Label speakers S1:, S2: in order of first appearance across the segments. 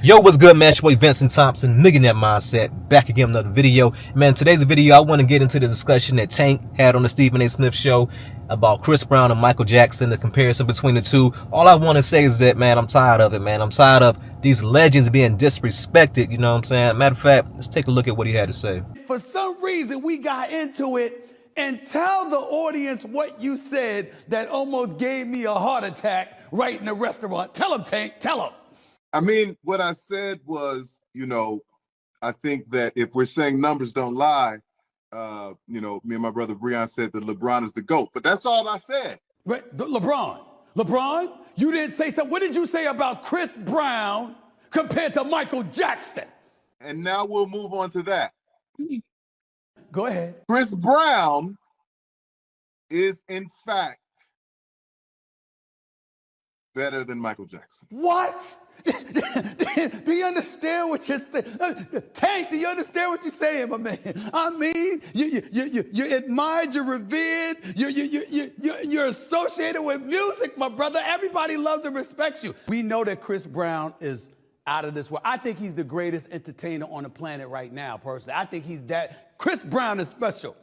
S1: Yo, what's good, man? It's your boy Vincent Thompson, Millionaire Mindset, back again with another video. Man, today's video, I want to get into the discussion that Tank had on the Stephen A. Smith show about Chris Brown and Michael Jackson, the comparison between the two. All I want to say is that, man, I'm tired of it, man. I'm tired of these legends being disrespected, you know what I'm saying? Matter of fact, let's take a look at what he had to say.
S2: For some reason, we got into it, and tell the audience what you said that almost gave me a heart attack right in the restaurant. Tell them, Tank, tell them.
S3: I mean, what I said was, I think that if we're saying numbers don't lie, me and my brother Breon said that LeBron is the GOAT, but that's all I said.
S2: Right, LeBron, you didn't say something. What did you say about Chris Brown compared to Michael Jackson?
S3: And now we'll move on to that.
S2: Go ahead.
S3: Chris Brown is, in fact, better than Michael Jackson.
S2: What? Do you understand what you're saying? Tank, do you understand what you're saying, my man? I mean, you're admired, you're revered, you're associated with music, my brother. Everybody loves and respects you. We know that Chris Brown is out of this world. I think he's the greatest entertainer on the planet right now, personally. I think he's that. Chris Brown is special,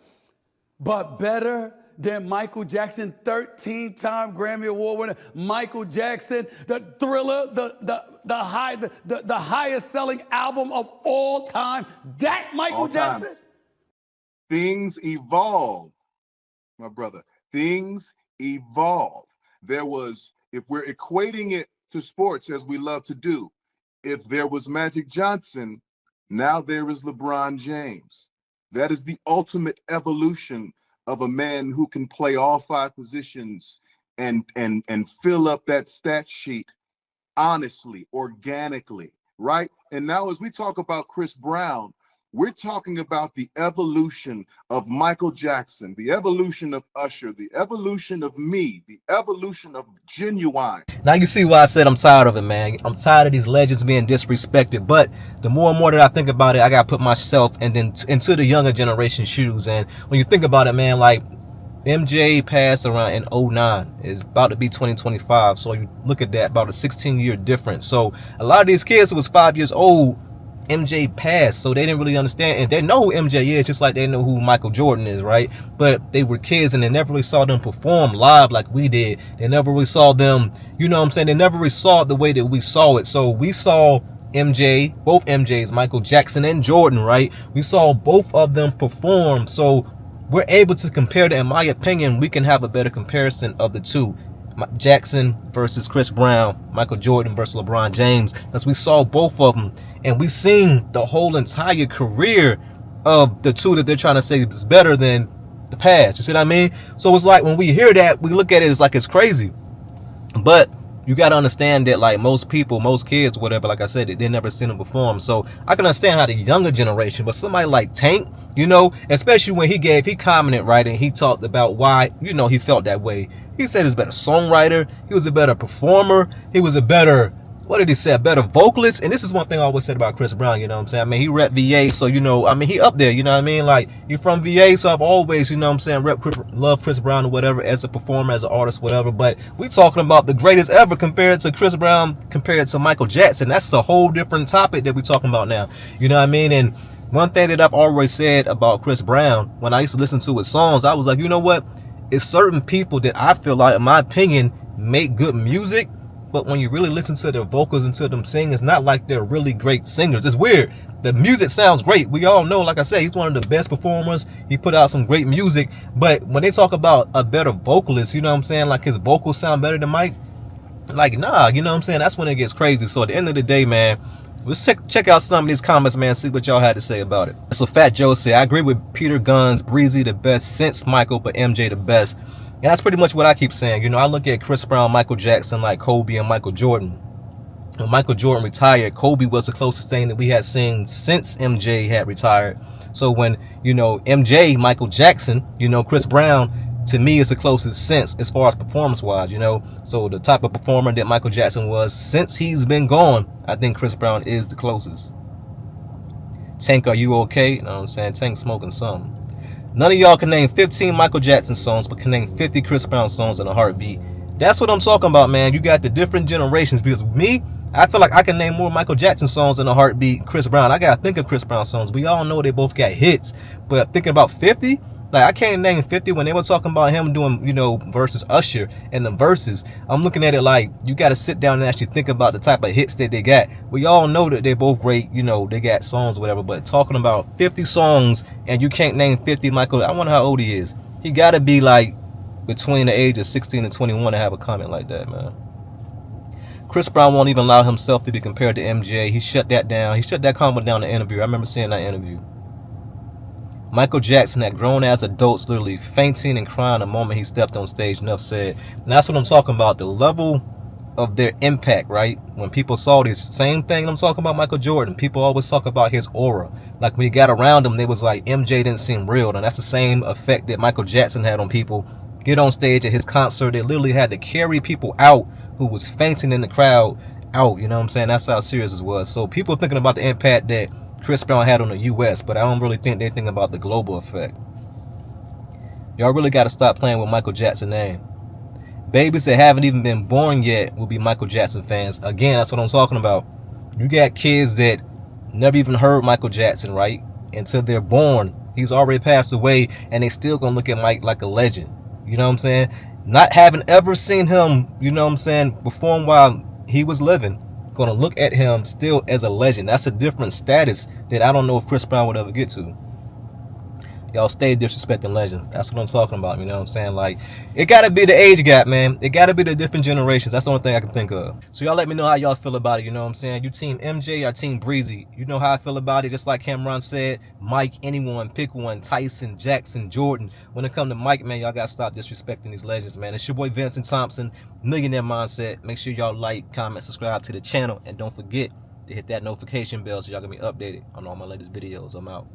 S2: but better than Michael Jackson, 13-time Grammy Award winner. Michael Jackson, the Thriller, the highest selling album of all time. That Michael Jackson.
S3: Things evolve, my brother. Things evolve. There was, if we're equating it to sports as we love to do, if there was Magic Johnson, now there is LeBron James. That is the ultimate evolution of a man who can play all five positions and fill up that stat sheet honestly, organically, right? And now as we talk about Chris Brown, we're talking about the evolution of Michael Jackson, the evolution of Usher, the evolution of me, the evolution of Genuine.
S1: Now you see why I said I'm tired of it, man. I'm tired of these legends being disrespected. But the more and more that I think about it, I got to put myself into the younger generation shoes. And when you think about it, man, like MJ passed around in 09. It's about to be 2025. So you look at that, about a 16-year difference. So a lot of these kids who was 5 years old, MJ passed, so they didn't really understand, and they know who MJ is just like they know who Michael Jordan is, right? But they were kids and they never really saw them perform live like we did. They never really saw them, you know what I'm saying? They never really saw it the way that we saw it. So we saw MJ, both MJs, Michael Jackson and Jordan, right? We saw both of them perform, so we're able to compare that. In my opinion, we can have a better comparison of the two. Jackson versus Chris Brown, Michael Jordan versus LeBron James, because we saw both of them and we've seen the whole entire career of the two that they're trying to say is better than the past. You see what I mean? So it's like when we hear that, we look at it as like it's crazy. But you got to understand that, like, most people, most kids, whatever, like I said, they never seen them perform. So I can understand how the younger generation, but somebody like Tank, especially when he commented, right, and he talked about why, he felt that way. He said he was a better songwriter, he was a better performer, he was a better, what did he say, a better vocalist. And this is one thing I always said about Chris Brown, you know what I'm saying? I mean, he rep VA, so, he up there, you know what I mean? Like, he from VA, so I've always, love Chris Brown or whatever, as a performer, as an artist, whatever. But we talking about the greatest ever compared to Chris Brown, compared to Michael Jackson. That's a whole different topic that we talking about now, you know what I mean? And one thing that I've always said about Chris Brown, when I used to listen to his songs, I was like, you know what? It's certain people that I feel like, in my opinion, make good music, but when you really listen to their vocals and to them sing, it's not like they're really great singers. It's weird. The music sounds great. We all know, like I said, he's one of the best performers. He put out some great music, but when they talk about a better vocalist, you know what I'm saying, like his vocals sound better than Mike, like, nah, you know what I'm saying? That's when it gets crazy. So at the end of the day, man, let's check out some of these comments, man, see what y'all had to say about it. So Fat Joe said, I agree with Peter Guns, Breezy the best since Michael, but MJ the best. And that's pretty much what I keep saying. I look at Chris Brown, Michael Jackson like Kobe and Michael Jordan. When Michael Jordan retired, Kobe was the closest thing that we had seen since MJ had retired. So when, MJ, Michael Jackson, Chris Brown, to me, is the closest since, as far as performance-wise, So the type of performer that Michael Jackson was since he's been gone, I think Chris Brown is the closest. Tank, are you okay? You know what I'm saying? Tank smoking something. None of y'all can name 15 Michael Jackson songs, but can name 50 Chris Brown songs in a heartbeat. That's what I'm talking about, man. You got the different generations, because me, I feel like I can name more Michael Jackson songs in a heartbeat. Chris Brown, I gotta think of Chris Brown songs. We all know they both got hits, but thinking about 50, like I can't name 50 when they were talking about him doing, you know, versus Usher and the verses. I'm looking at it like you got to sit down and actually think about the type of hits that they got. We all know that they both great, you know, they got songs or whatever, but talking about 50 songs and you can't name 50 Michael, I wonder how old he is. He got to be like between the age of 16 and 21 to have a comment like that, man. Chris Brown won't even allow himself to be compared to MJ. He shut that down. He shut that comment down in the interview. I remember seeing that interview. Michael Jackson had grown as adults, literally fainting and crying the moment he stepped on stage. Enough said. And that's what I'm talking about. The level of their impact, right? When people saw this same thing I'm talking about Michael Jordan, people always talk about his aura. Like when he got around him, they was like MJ didn't seem real. And that's the same effect that Michael Jackson had on people. Get on stage at his concert, they literally had to carry people out who was fainting in the crowd out. You know what I'm saying? That's how serious it was. So people thinking about the impact that Chris Brown had on the U.S., but I don't really think they think about the global effect. Y'all really got to stop playing with Michael Jackson's name. Babies that haven't even been born yet will be Michael Jackson fans. Again, that's what I'm talking about. You got kids that never even heard Michael Jackson, right? Until they're born. He's already passed away, and they still gonna look at Mike like a legend. You know what I'm saying? Not having ever seen him, you know what I'm saying, perform while he was living, gonna look at him still as a legend. That's a different status that I don't know if Chris Brown would ever get to. Y'all stay disrespecting legends. That's what I'm talking about. You know what I'm saying? Like, it gotta be the age gap, man. It gotta be the different generations. That's the only thing I can think of. So y'all let me know how y'all feel about it. You know what I'm saying? You team MJ or team Breezy? You know how I feel about it. Just like Cameron said, Mike, anyone, pick one. Tyson, Jackson, Jordan. When it come to Mike, man, y'all gotta stop disrespecting these legends, man. It's your boy Vincent Thompson, Millionaire Mindset. Make sure y'all like, comment, subscribe to the channel, and don't forget to hit that notification bell so y'all can be updated on all my latest videos. I'm out.